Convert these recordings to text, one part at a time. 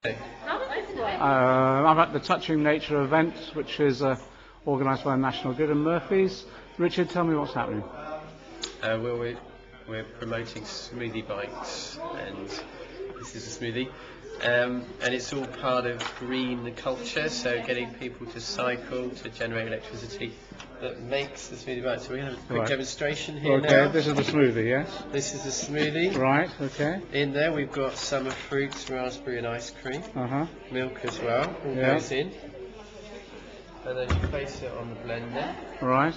I'm at the Touching Nature event, which is organised by National Grid and Murphy's. Richard, tell me what's happening. Well, we're promoting smoothie bikes, and this is a smoothie, and it's all part of green culture, so getting people to cycle to generate electricity that makes the smoothie bike. So we're going to have a quick demonstration here now. Okay, this is the smoothie, yes? This is the smoothie. Right, okay. In there we've got summer fruits, raspberry and ice cream, milk as well, all goes in. And then you place it on the blender. Right.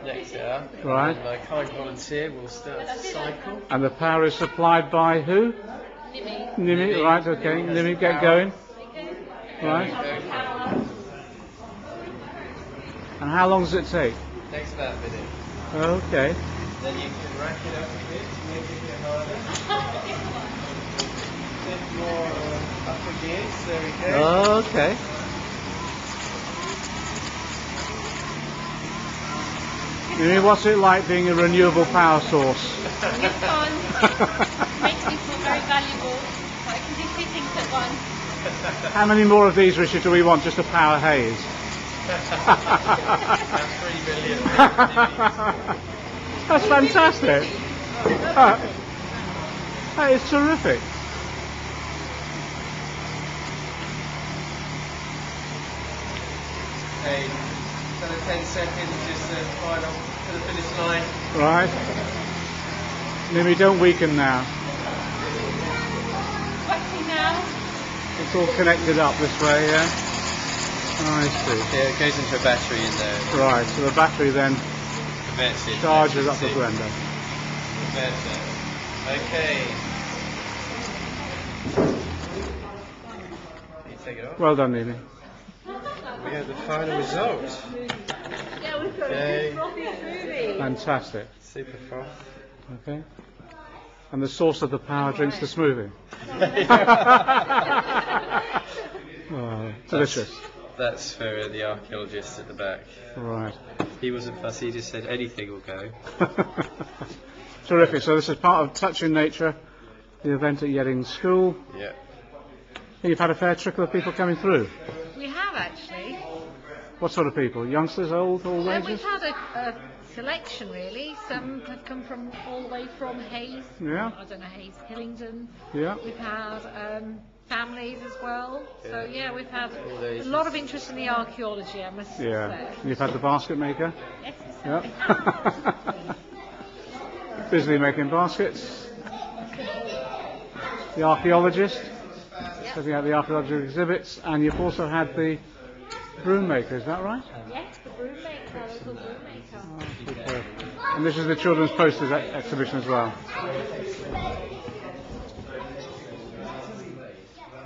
Next it up. Right. And my kind volunteer will start to cycle. And the power is supplied by who? Nimi, right, okay. Nimi, get going. Right. And how long does it take? Takes about a minute. Okay. Then you can rack it up a bit to make it a bit harder. A bit more upper gears, there we go. Okay. Nimi, what's it like being a renewable power source? It's fun. Makes me feel very valuable. I can do two things at once. How many more of these, Richard, do we want just to power Hayes? That's 3 million. That's fantastic. That is terrific. Okay, so the 10 seconds, just the final to the finish line. Right. Nimi, don't weaken now. Waxing now. It's all connected up this way, yeah? I see. Yeah, it goes into a battery in there. Right, so the battery then charges up the blender. Okay. Can you take it off? Well done, Nimi. We have the final result. Yeah, we've got a frothy smoothie. Fantastic. Super froth. Okay. And the source of the power drinks the smoothie. Oh, delicious. That's for the archaeologist at the back. Right. He wasn't fussy, he just said anything will go. Terrific. So this is part of Touching Nature, the event at Yeading School. Yeah. You've had a fair trickle of people coming through. We have actually. What sort of people? Youngsters, old, all ages? We've had a selection really. Some have come from all the way from Hayes. Yeah. I don't know, Hayes, Hillingdon. Yeah. We've had families as well. So yeah, we've had All a ages. lot of interest in the archaeology, I must Yeah. say. You've had the basket maker. Yes, Yeah. Busily making baskets. The archaeologist. Setting out the archaeological exhibits. And you've also had the broom maker, is that right? Yes, the broom maker, local broom maker. Oh, superb. And this is the children's posters exhibition as well.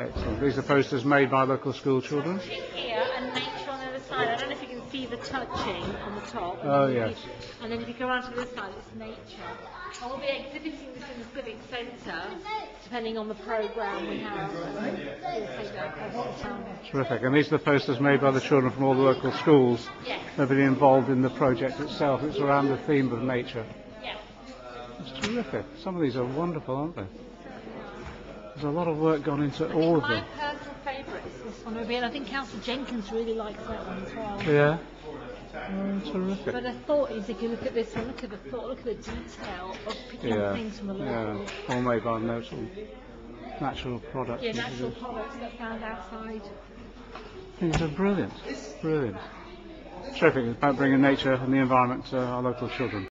Excellent. These are posters made by local school children. Here and nature on the other side. I don't know if you can see the touching on the top. Oh, yes. And then if you go around to the other side, it's nature. And we'll be exhibiting this in the Civic Centre, depending on the programme we have. Terrific. And these are the posters made by the children from all the local schools. Yes. Nobody involved in the project itself. It's around the theme of nature. Yeah. It's terrific. Some of these are wonderful, aren't they? There's a lot of work gone into all of them. My personal favourite is this one over here, and I think Councillor Jenkins really likes that one as well. Yeah. Oh, terrific. But the thought is, if you look at this one, look at the detail of picking things from the local. All made by natural products. Yeah, natural products that found outside. These are brilliant. Brilliant. Terrific. It's about bringing nature and the environment to our local children.